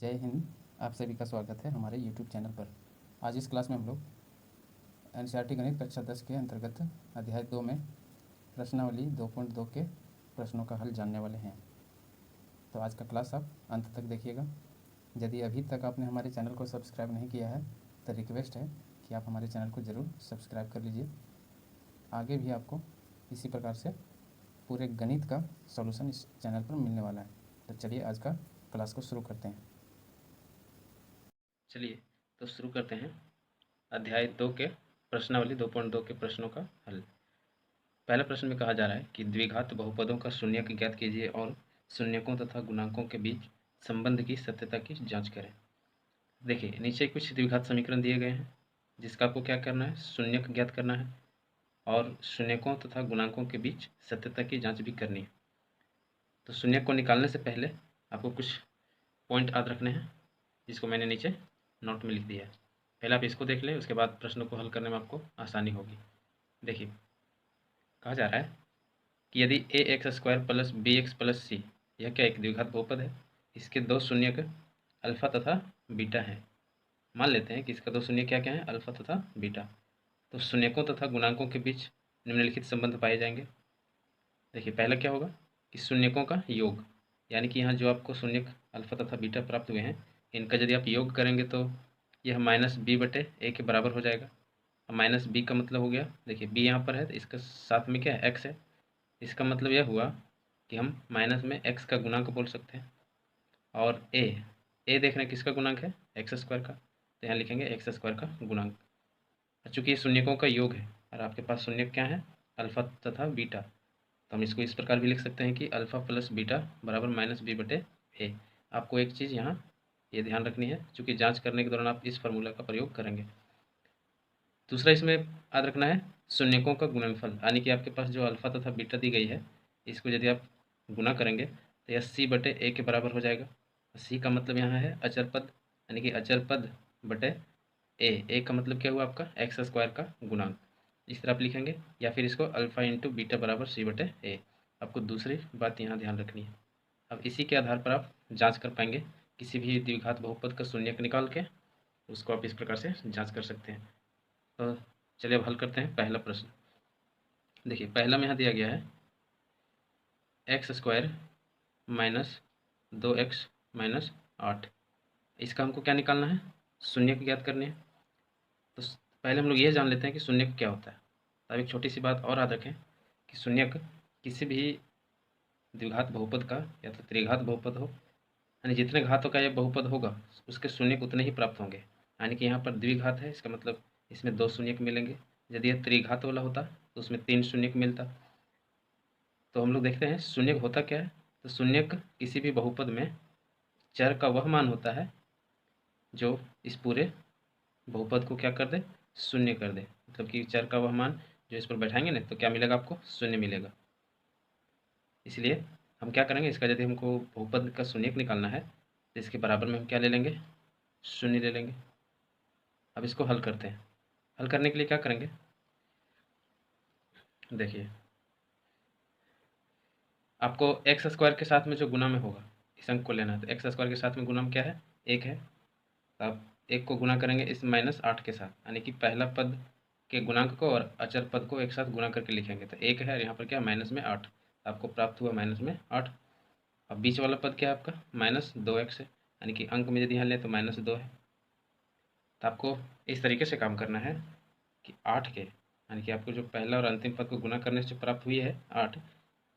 जय हिंद। आप सभी का स्वागत है हमारे यूट्यूब चैनल पर। आज इस क्लास में हम लोग एनसीईआरटी गणित कक्षा 10 के अंतर्गत अध्याय 2 में प्रश्नावली 2.2 के प्रश्नों का हल जानने वाले हैं। तो आज का क्लास आप अंत तक देखिएगा। यदि अभी तक आपने हमारे चैनल को सब्सक्राइब नहीं किया है तो रिक्वेस्ट है कि आप हमारे चैनल को ज़रूर सब्सक्राइब कर लीजिए। आगे भी आपको इसी प्रकार से पूरे गणित का सॉल्यूशन इस चैनल पर मिलने वाला है। तो चलिए आज का क्लास को शुरू करते हैं। चलिए तो शुरू करते हैं अध्याय 2 के प्रश्नावली 2.2 के प्रश्नों का हल। पहला प्रश्न में कहा जा रहा है कि द्विघात बहुपदों का शून्यक ज्ञात कीजिए और शून्यकों तथा गुणांकों के बीच संबंध की सत्यता की जांच करें। देखिए नीचे कुछ द्विघात समीकरण दिए गए हैं जिसका आपको क्या करना है, शून्यक ज्ञात करना है और शून्यकों तथा गुणांकों के बीच सत्यता की जाँच भी करनी है। तो शून्यक को निकालने से पहले आपको कुछ पॉइंट याद रखने हैं जिसको मैंने नीचे नोट में लिख दिया है। पहले आप इसको देख लें, उसके बाद प्रश्नों को हल करने में आपको आसानी होगी। देखिए कहा जा रहा है कि यदि a x square plus b x plus c यह क्या एक द्विघात बहुपद है, इसके दो शून्यक अल्फा तथा बीटा हैं। मान लेते हैं कि इसका दो शून्य क्या क्या है, अल्फा तथा बीटा। तो शून्यकों तथा गुणांकों के बीच निम्नलिखित संबंध पाए जाएंगे। देखिए पहला क्या होगा कि शून्यकों का योग, यानी कि यहाँ जो आपको शून्यक अल्फा तथा बीटा प्राप्त हुए हैं इनका यदि आप योग करेंगे तो यह माइनस बी बटे ए के बराबर हो जाएगा। माइनस बी का मतलब हो गया, देखिए बी यहाँ पर है तो इसका साथ में क्या है, एक्स है। इसका मतलब यह हुआ कि हम माइनस में एक्स का गुणांक बोल सकते हैं। और ए देख रहे हैं किसका गुणांक है, एक्स स्क्वायर का, तो यहाँ लिखेंगे एक्स स्क्वायर का गुणांक। चूँकि ये शून्यकों का योग है और आपके पास शून्यक क्या है, अल्फा तथा बीटा, तो हम इसको इस प्रकार भी लिख सकते हैं कि अल्फा प्लस बीटा बराबर माइनस बी बटे ए। आपको एक चीज़ यहाँ ये ध्यान रखनी है, चूँकि जांच करने के दौरान आप इस फार्मूला का प्रयोग करेंगे। दूसरा इसमें याद रखना है शून्यकों का गुणनफल, यानी कि आपके पास जो अल्फा तथा बीटा दी गई है इसको यदि आप गुना करेंगे तो यह सी बटे ए के बराबर हो जाएगा। सी का मतलब यहाँ है अचर पद, यानी कि अचर पद बटे ए का मतलब क्या हुआ आपका, एक्स स्क्वायर का गुणांक। इस तरह आप लिखेंगे, या फिर इसको अल्फा इंटू बीटा बराबर सी बटे ए। आपको दूसरी बात यहाँ ध्यान रखनी है। अब इसी के आधार पर आप जांच कर पाएंगे किसी भी द्विघात बहुपद का शून्यक निकाल के उसको आप इस प्रकार से जांच कर सकते हैं। तो चलिए अब हल करते हैं पहला प्रश्न। देखिए पहला में यहाँ दिया गया है x square minus 2x minus 8। इसका हमको क्या निकालना है, शून्यक ज्ञात करने हैं। तो पहले हम लोग ये जान लेते हैं कि शून्यक क्या होता है। अब एक छोटी सी बात और याद रखें कि शून्यक किसी भी द्विघात बहुपद का या तो त्रिघात बहुपद हो, यानी जितने घातों का यह बहुपद होगा उसके शून्यक उतने ही प्राप्त होंगे। यानी कि यहाँ पर द्विघात है, इसका मतलब इसमें दो शून्यक मिलेंगे। यदि यह त्रिघात वाला होता तो उसमें तीन शून्यक मिलता। तो हम लोग देखते हैं शून्यक होता क्या है। तो शून्यक किसी भी बहुपद में चर का वह मान होता है जो इस पूरे बहुपद को क्या कर दे, शून्य कर दे। मतलब कि चर का वह मान जो इस पर बैठाएंगे ना तो क्या मिलेगा, आपको शून्य मिलेगा। इसलिए हम क्या करेंगे, इसका यदि हमको बहुपद का शून्यक निकालना है तो इसके बराबर में हम क्या ले लेंगे, शून्य ले लेंगे। अब इसको हल करते हैं। हल करने के लिए क्या करेंगे, देखिए आपको एक्स स्क्वायर के साथ में जो गुना में होगा इस अंक को लेना है। तो एक्स स्क्वायर के साथ में गुना में क्या है, एक है। तो आप एक को गुना करेंगे इस माइनस 8 के साथ, यानी कि पहला पद के गुणांक को और अचर पद को एक साथ गुना करके लिखेंगे। तो एक है और यहाँ पर क्या माइनस में 8, आपको प्राप्त हुआ माइनस में 8। अब बीच वाला पद क्या है आपका, माइनस 2x है, यानी कि अंक में यदि यहाँ लें तो माइनस 2 है। तो आपको इस तरीके से काम करना है कि 8 के, यानी कि आपको जो पहला और अंतिम पद को गुना करने से प्राप्त हुई है 8,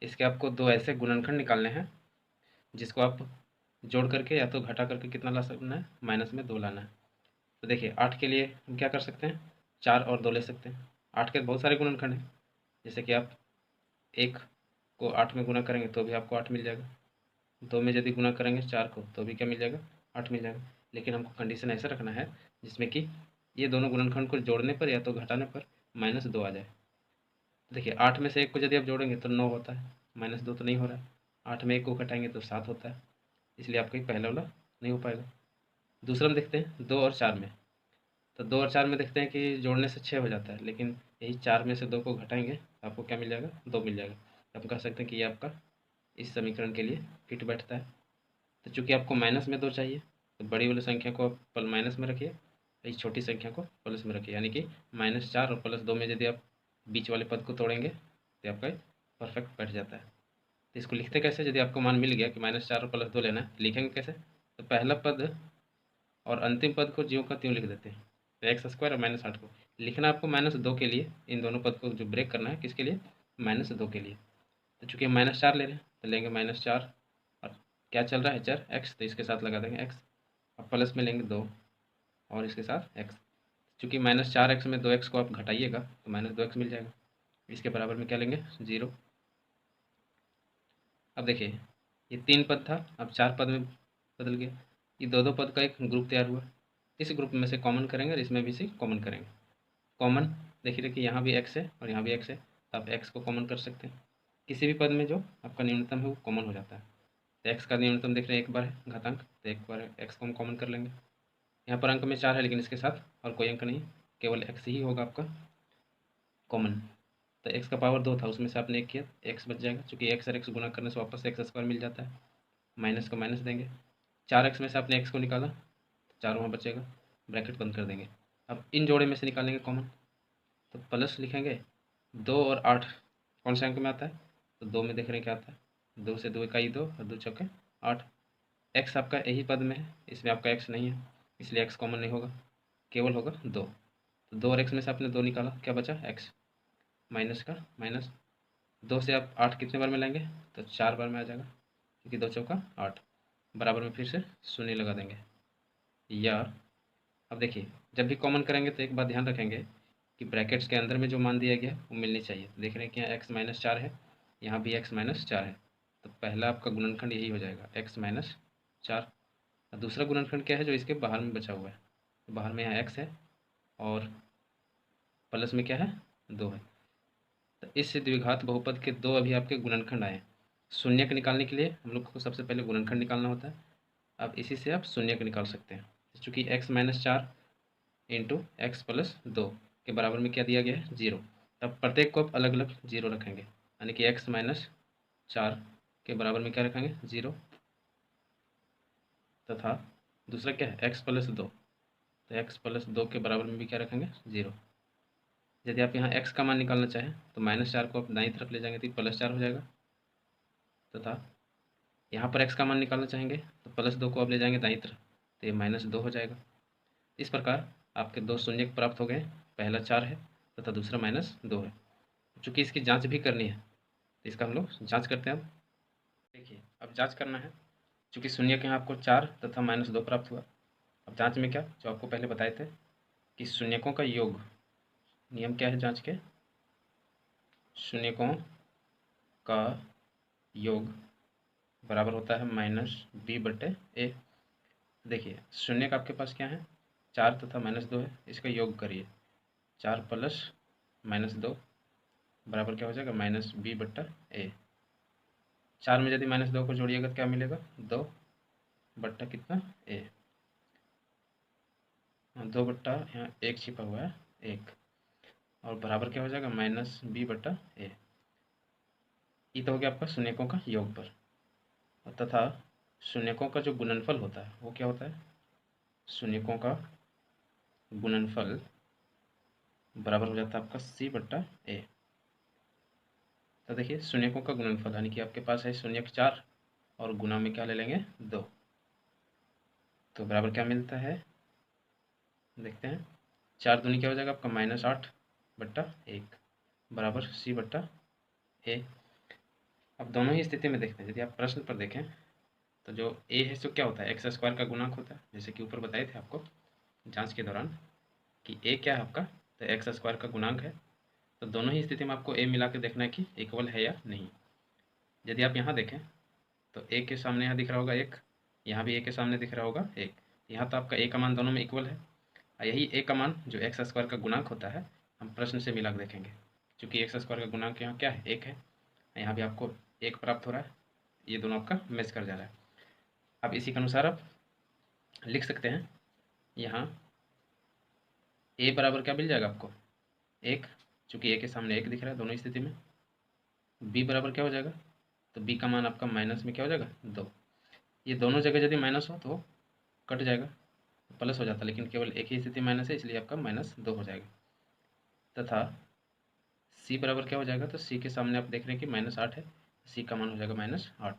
इसके आपको दो ऐसे गुणनखंड निकालने हैं जिसको आप जोड़ करके या तो घटा करके कितना ला सकना है, माइनस में 2 लाना है। तो देखिए 8 के लिए हम क्या कर सकते हैं, 4 और 2 ले सकते हैं। 8 के बहुत सारे गुणनखंड हैं, जैसे कि आप 1 को 8 में गुना करेंगे तो भी आपको 8 मिल जाएगा। 2 में यदि गुना करेंगे 4 को तो भी क्या मिल जाएगा, 8 मिल जाएगा। लेकिन हमको कंडीशन ऐसा रखना है जिसमें कि ये दोनों गुणनखंड को जोड़ने पर या तो घटाने पर माइनस 2 आ जाए। देखिए 8 में से 1 को यदि आप जोड़ेंगे तो 9 होता है, माइनस 2 तो नहीं हो रहा है। 8 में 1 को घटाएंगे तो 7 होता है, इसलिए आपका पहला वाला नहीं हो पाएगा। दूसरा में देखते हैं 2 और 4 में। तो 2 और 4 में देखते हैं कि जोड़ने से 6 हो जाता है, लेकिन यही 4 में से 2 को घटाएंगे तो आपको क्या मिल जाएगा, 2 मिल जाएगा। तो हम कह सकते हैं कि ये आपका इस समीकरण के लिए फिट बैठता है। तो चूंकि आपको माइनस में 2 चाहिए तो बड़ी वाली संख्या को आप माइनस में रखिए, इस छोटी संख्या को प्लस में रखिए, यानी कि -4 और +2 में यदि आप बीच वाले पद को तोड़ेंगे तो आपका परफेक्ट बैठ जाता है। तो इसको लिखते कैसे, यदि आपको मान मिल गया कि -4 और +2 लेना है, लिखेंगे कैसे? तो पहला पद और अंतिम पद को ज्यों का त्यों लिख देते हैं। तो x² और -8 को लिखना आपको -2 के लिए, इन दोनों पद को जो ब्रेक करना है किसके लिए? -2 के लिए। तो चूँकि हम -4 ले रहे हैं तो लेंगे -4 और क्या चल रहा है चर x, तो इसके साथ लगा देंगे x, और प्लस में लेंगे 2 और इसके साथ x। चूँकि -4x में 2x को आप घटाइएगा तो -2x मिल जाएगा। इसके बराबर में क्या लेंगे? 0। अब देखिए ये 3 पद था, अब 4 पद में बदल गया। ये दो पद का एक ग्रुप तैयार हुआ। इस ग्रुप में से कॉमन करेंगे और इसमें भी से कॉमन करेंगे। कॉमन देखिए यहाँ भी x है और यहाँ भी x है, तो आप x को कॉमन कर सकते हैं। किसी भी पद में जो आपका न्यूनतम है वो कॉमन हो जाता है। तो x का न्यूनतम देख रहे हैं एक बार है घातांक, तो एक बार x को हम कॉमन कर लेंगे। यहाँ पर अंक में 4 है लेकिन इसके साथ और कोई अंक नहीं, केवल x ही होगा आपका कॉमन। तो x का पावर 2 था, उसमें से आपने 1 किया, x बच जाएगा। चूँकि x और x गुना करने से वापस x² मिल जाता है, माइनस का माइनस देंगे। 4x में से आपने x को निकाला, 4 वहाँ बचेगा, ब्रैकेट बंद कर देंगे। अब इन जोड़े में से निकालेंगे कॉमन, तो प्लस लिखेंगे 2 और 8 कौन से अंक में आता है? तो 2 में देख रहे हैं क्या आता है, 2 से 2 इकाई 2 और 2 चौके 8। x आपका यही पद में है, इसमें आपका x नहीं है, इसलिए x कॉमन नहीं होगा, केवल होगा 2। तो 2 और x में से आपने 2 निकाला, क्या बचा? x माइनस का माइनस। 2 से आप 8 कितने बार में लाएंगे? तो 4 बार में आ जाएगा, क्योंकि 2 चौका 8। बराबर में फिर से शून्य लगा देंगे। या अब देखिए जब भी कॉमन करेंगे तो एक बात ध्यान रखेंगे कि ब्रैकेट्स के अंदर में जो मान दिया गया वो मिलनी चाहिए। तो देख रहे हैं कि यहाँ x-4 है, यहाँ भी x-4 है, तो पहला आपका गुणनखंड यही हो जाएगा x-4। और दूसरा गुणनखंड क्या है जो इसके बाहर में बचा हुआ है? तो बाहर में यहाँ x है और प्लस में क्या है? 2 है। तो इस द्विघात बहुपद के 2 अभी आपके गुणनखंड आए। शून्य के निकालने के लिए हम लोग को सबसे पहले गुणनखंड निकालना होता है। अब इसी से आप शून्य को निकाल सकते हैं। चूँकि x-4 इंटू x+2 के बराबर में क्या दिया गया है? 0। तब प्रत्येक को आप अलग अलग 0 रखेंगे, यानी कि x-4 के बराबर में क्या रखेंगे? 0, तथा दूसरा क्या है? x+2, तो x+2 के बराबर में भी क्या रखेंगे? 0। यदि आप यहाँ x का मान निकालना चाहें तो -4 को आप दाईं तरफ ले जाएंगे तो +4 हो जाएगा, तथा यहाँ पर x का मान निकालना चाहेंगे तो +2 को आप ले जाएंगे दाईं तरफ तो ये -2 हो जाएगा। इस प्रकार आपके 2 शून्य प्राप्त हो गए, पहला 4 है तथा दूसरा -2 है। चूँकि इसकी जांच भी करनी है तो इसका हम लोग जांच करते हैं। अब देखिए अब जांच करना है, चूँकि शून्य के यहाँ आपको 4 तथा -2 प्राप्त हुआ। अब जांच में क्या, जो आपको पहले बताए थे कि शून्यकों का योग, नियम क्या है जांच के? शून्यकों का योग बराबर होता है -b/a। देखिए शून्य का आपके पास क्या है? 4 तथा -2 है, इसका योग करिए। 4 प्लस -2 बराबर क्या हो जाएगा? -b/a। 4 में यदि -2 को जोड़िएगा तो क्या मिलेगा? 2 बट्टा कितना? a। 2 बट्टा यहाँ 1 छिपा हुआ है 1, और बराबर क्या हो जाएगा? -b/a। ये तो हो गया आपका शून्यकों का योग पर, तथा शून्यकों का जो गुणनफल होता है वो क्या होता है? शून्यकों का गुणनफल बराबर हो जाता है आपका c/a। तो देखिए शून्यकों का गुणनफल यानी कि आपके पास है शून्यक 4 और गुना में क्या ले लेंगे? 2, तो बराबर क्या मिलता है? देखते हैं। 4 दूनी क्या हो जाएगा आपका? -8/1 बराबर c/a। अब दोनों ही स्थिति में देखते हैं। यदि आप प्रश्न पर देखें तो जो a है सो क्या होता है? x² का गुणांक होता है, जैसे कि ऊपर बताए थे आपको जांच के दौरान कि a क्या है आपका? तो x² का गुणांक है। तो दोनों ही स्थिति में आपको a मिला के देखना है कि इक्वल है या नहीं। यदि आप यहाँ देखें तो a के सामने यहाँ दिख रहा होगा 1, यहाँ भी a के सामने दिख रहा होगा 1। यहाँ तो आपका a का मान दोनों में इक्वल है। यही a का मान जो x² का गुणांक होता है हम प्रश्न से मिला के देखेंगे। क्योंकि x² का गुणांक यहाँ क्या है? 1 है, यहाँ भी आपको 1 प्राप्त हो रहा है, ये दोनों आपका मैच कर जा रहा है। अब इसी के अनुसार आप लिख सकते हैं, यहाँ a बराबर क्या मिल जाएगा आपको? 1, चूँकि a के सामने 1 दिख रहा है दोनों स्थिति में। b बराबर क्या हो जाएगा? तो b का मान आपका माइनस में क्या हो जाएगा? 2। ये दोनों जगह यदि माइनस हो तो कट जाएगा, प्लस हो जाता, लेकिन केवल एक ही स्थिति माइनस है, इसलिए आपका -2 हो जाएगा। तथा c बराबर क्या हो जाएगा, तो c के सामने आप देख रहे हैं कि -8 है, c का मान हो जाएगा -8।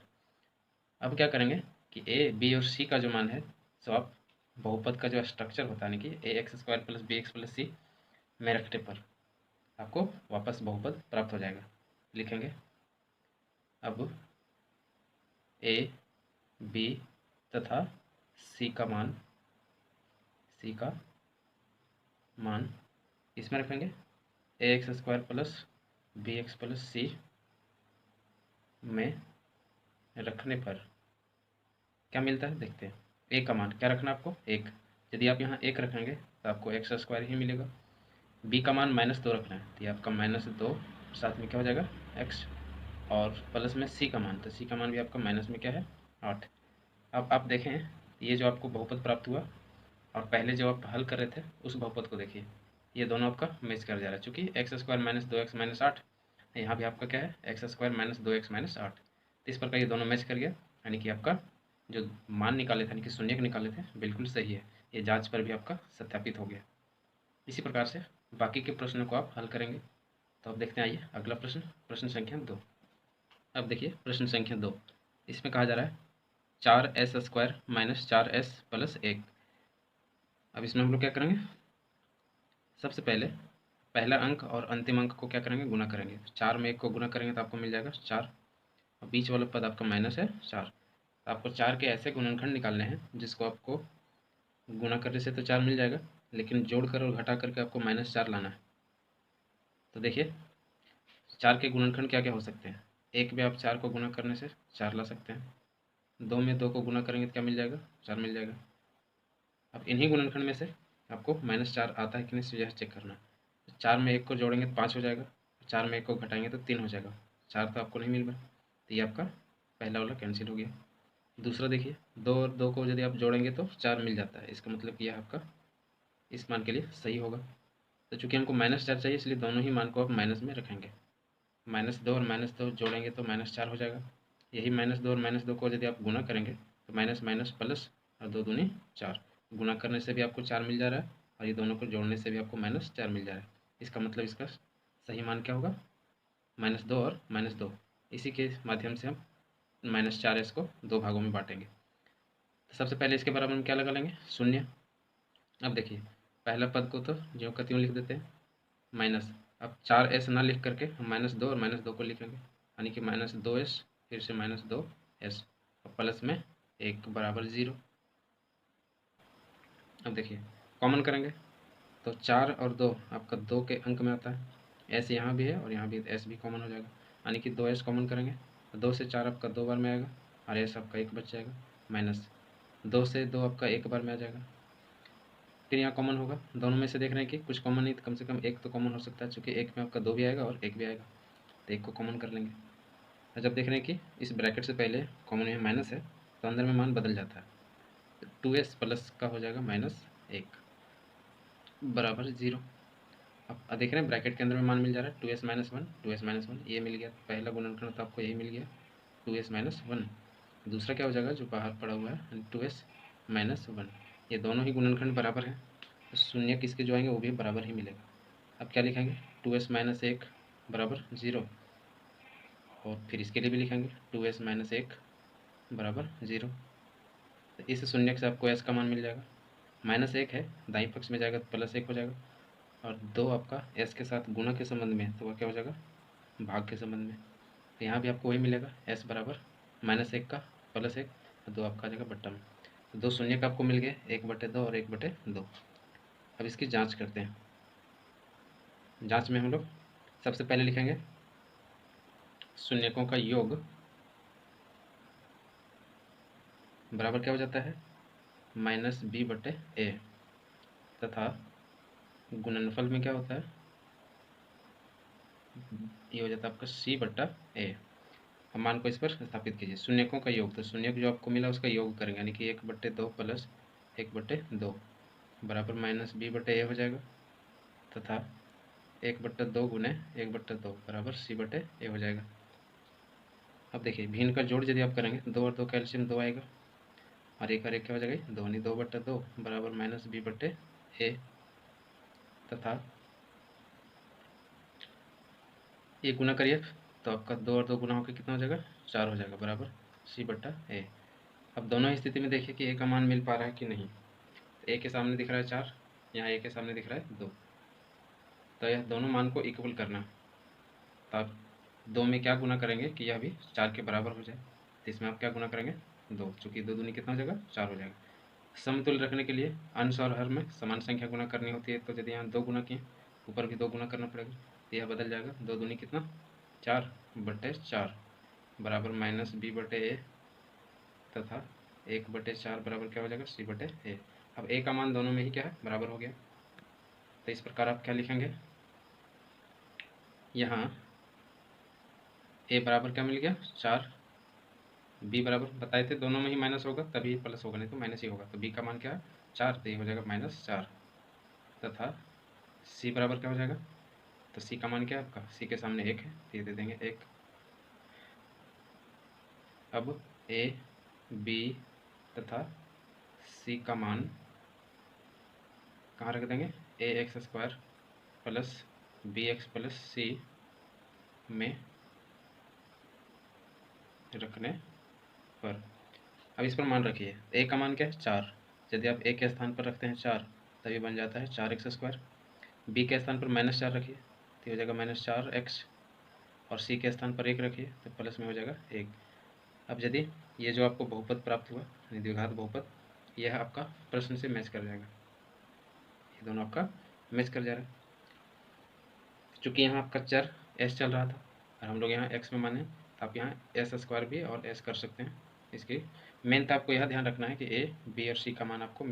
अब क्या करेंगे कि a, b और c का जो मान है, सो आप बहुपद का जो स्ट्रक्चर होता है, यानी कि ax² + bx + c में रखने पर आपको वापस बहुपद प्राप्त हो जाएगा। लिखेंगे अब a, b तथा c का मान इसमें रखेंगे, ax² + bx + c में रखने पर क्या मिलता है देखते हैं। a का मान क्या रखना है आपको, 1। यदि आप यहाँ 1 रखेंगे तो आपको x² ही मिलेगा। b का मान -2 रखना है, तो ये आपका -2 साथ में क्या हो जाएगा x, और प्लस में c का मान, तो c का मान भी आपका माइनस में क्या है 8। अब आप देखें, ये जो आपको बहुपद प्राप्त हुआ और पहले जो आप हल कर रहे थे उस बहुपद को देखिए, ये दोनों आपका मैच कर जा रहा है, चूँकि x² - 2x - 8, यहाँ भी आपका क्या है x² - 2x - 8। तो इस प्रकार ये दोनों मैच कर गया, यानी कि आपका जो मान निकाले थे, यानी कि शून्य निकाले थे, बिल्कुल सही है। ये जांच पर भी आपका सत्यापित हो गया। इसी प्रकार से बाकी के प्रश्नों को आप हल करेंगे। तो अब देखते हैं, आइए अगला प्रश्न, प्रश्न संख्या 2। अब देखिए प्रश्न संख्या 2, इसमें कहा जा रहा है 4s² - 4s + 1। अब इसमें हम लोग क्या करेंगे, सबसे पहले पहला अंक और अंतिम अंक को क्या करेंगे, गुना करेंगे। 4 में 1 को गुना करेंगे तो आपको मिल जाएगा 4, और बीच वाला पद आपका माइनस है 4। तो आपको 4 के ऐसे गुणनखंड निकालने हैं जिसको आपको गुना करने से तो 4 मिल जाएगा, लेकिन जोड़कर और घटा करके आपको -4 लाना है। तो देखिए 4 के गुणनखंड क्या क्या हो सकते हैं। 1 में आप 4 को गुना करने से 4 ला सकते हैं, 2 में 2 को गुना करेंगे तो क्या मिल जाएगा, 4 मिल जाएगा। अब इन्हीं गुणनखंड में से आपको -4 आता है कि नहीं, यह चेक करना है। 4 में 1 को जोड़ेंगे तो 5 हो जाएगा, 4 में 1 को घटाएंगे तो 3 हो जाएगा। 4 तो आपको नहीं मिल रहा, तो ये आपका पहला वाला कैंसिल हो गया। दूसरा देखिए, 2 और 2 को यदि आप जोड़ेंगे तो 4 मिल जाता है, इसका मतलब कि यह आपका इस मान के लिए सही होगा। तो चूँकि हमको -4 चाहिए, इसलिए दोनों ही मान को आप माइनस में रखेंगे। -2 और -2 जोड़ेंगे तो -4 हो जाएगा। यही -2 और -2 को यदि आप गुना करेंगे तो माइनस माइनस प्लस, और 2 दूनी 4, गुना करने से भी आपको 4 मिल जा रहा है, और ये दोनों को जोड़ने से भी आपको -4 मिल जा रहा है। इसका मतलब इसका सही मान क्या होगा, -2 और -2। इसी के माध्यम से हम -4s को 2 भागों में बांटेंगे। तो सबसे पहले इसके बराबर हम क्या लगा लेंगे, 0। अब देखिए पहला पद को तो ज्यों का त्यों लिख देते हैं, माइनस। अब 4s ना लिख करके हम -2 और -2 को लिखेंगे, यानी कि -2s, फिर से -2s, और प्लस में 1 बराबर 0। अब देखिए कॉमन करेंगे तो 4 और 2 आपका 2 के अंक में आता है, s यहाँ भी है और यहाँ भी, s भी कॉमन हो जाएगा, यानी कि 2s कॉमन करेंगे तो 2 से 4 आपका 2 बार में आएगा, और s आपका 1 बच जाएगा, माइनस 2 से 2 आपका 1 बार में आ जाएगा। फिर यहाँ कॉमन होगा, दोनों में से देख रहे हैं कि कुछ कॉमन नहीं, तो कम से कम एक तो कॉमन हो सकता है, चूँकि एक में आपका 2 भी आएगा और 1 भी आएगा, तो 1 को कॉमन कर लेंगे। और जब देख रहे हैं कि इस ब्रैकेट से पहले कॉमन में माइनस है, तो अंदर में मान बदल जाता है, तो 2s प्लस का हो जाएगा -1 बराबर 0। अब देख रहे हैं ब्रैकेट के अंदर में मान मिल जा रहा है 2s - 1, 2s - 1, ये मिल गया। पहला गुणनखंड तो आपको यही मिल गया 2s - 1। दूसरा क्या हो जाएगा जो बाहर पड़ा हुआ है 2s - 1, ये दोनों ही गुणनखंड बराबर हैं, तो शून्य किसके जो आएंगे वो भी बराबर ही मिलेगा। अब क्या लिखेंगे, 2s - 1 बराबर 0, और फिर इसके लिए भी लिखेंगे 2s - 1 बराबर 0। तो इस शून्य से आपको s का मान मिल जाएगा, -1 है, दाईं पक्ष में जाएगा तो +1 हो जाएगा, और 2 आपका s के साथ गुणा के संबंध में, तो वह क्या हो जाएगा भाग के संबंध में। तो यहाँ भी आपको वही मिलेगा, s बराबर -1 का +1, और 2 आपका आ जाएगा बट्टा में। तो 2 शून्य का आपको मिल गए, 1/2 और 1/2। अब इसकी जांच करते हैं। जांच में हम लोग सबसे पहले लिखेंगे शून्यकों का योग बराबर क्या हो जाता है -b/a, तथा गुणनफल में क्या होता है, ये हो जाता है आपका c/a। हम मान को इस पर स्थापित कीजिए, शून्यकों का योग, तो शून्यक जो आपको मिला उसका योग करेंगे, यानी कि 1/2 प्लस 1/2 बराबर -b/a हो जाएगा, तथा 1/2 गुने 1/2 बराबर c/a हो जाएगा। अब देखिए भिन्न का जोड़ यदि आप करेंगे 2 और 2 का एलसीएम 2 आएगा, और एक और एक क्या हो जाएगा, 2 2 बट्टा 2 बराबर माइनस बी बट्टे ए, तथा ये गुना करिए तो आपका 2 और 2 गुना होकर कितना हो जाएगा, 4 हो जाएगा, बराबर सी बट्टा ए। अब दोनों ही स्थिति में देखिए कि ए का मान मिल पा रहा है कि नहीं। ए के सामने दिख रहा है 4, यहाँ ए के सामने दिख रहा है 2, तो यह दोनों मान को इक्वल करना। तो आप 2 में क्या गुना करेंगे कि यह भी 4 के बराबर हो जाए, तो इसमें आप क्या गुना करेंगे, 2, चूँकि 2 दूनी कितना हो जाएगा, 4 हो जाएगा। समतुल्य रखने के लिए अंश और हर में समान संख्या गुना करनी होती है, तो यदि यहाँ 2 गुना किए, ऊपर भी 2 गुना करना पड़ेगा, तो यह बदल जाएगा, 2 दूनी कितना, 4 बटे 4 बराबर माइनस बी बटे ए, तथा 1 बटे 4 बराबर क्या हो जाएगा, सी बटे ए। अब ए का मान दोनों में ही क्या है, बराबर हो गया। तो इस प्रकार आप क्या लिखेंगे, यहाँ ए बराबर क्या मिल गया, 4, बी बराबर बताए थे दोनों में ही माइनस होगा तभी प्लस होगा, नहीं तो माइनस ही होगा। तो बी का मान क्या है, 4, तो ये हो जाएगा -4, तथा सी बराबर क्या हो जाएगा, तो सी का मान क्या है आपका, सी के सामने 1 है, तो ये दे देंगे 1। अब ए, बी तथा सी का मान कहाँ रख देंगे, a x square plus b x plus c में रखने पर। अब इस पर मान रखिए, ए का मान क्या है, 4, यदि आप ए के स्थान पर रखते हैं 4 तभी बन जाता है 4x स्क्वायर। बी के स्थान पर -4 रखिए तो हो जाएगा -4x, और सी के स्थान पर 1 रखिए तो प्लस में हो जाएगा 1। अब यदि ये जो आपको बहुपद प्राप्त हुआ यानी द्विघात बहुपद, यह आपका प्रश्न से मैच कर जाएगा, ये दोनों आपका मैच कर जा रहा है। चूँकि यहाँ आपका चर s चल रहा था और हम लोग यहाँ x में माने, तो आप यहाँ s स्क्वायर भी और s कर सकते हैं। इसकी मेन तो आपको यह ध्यान रखना है कि a, b और c का मान आपको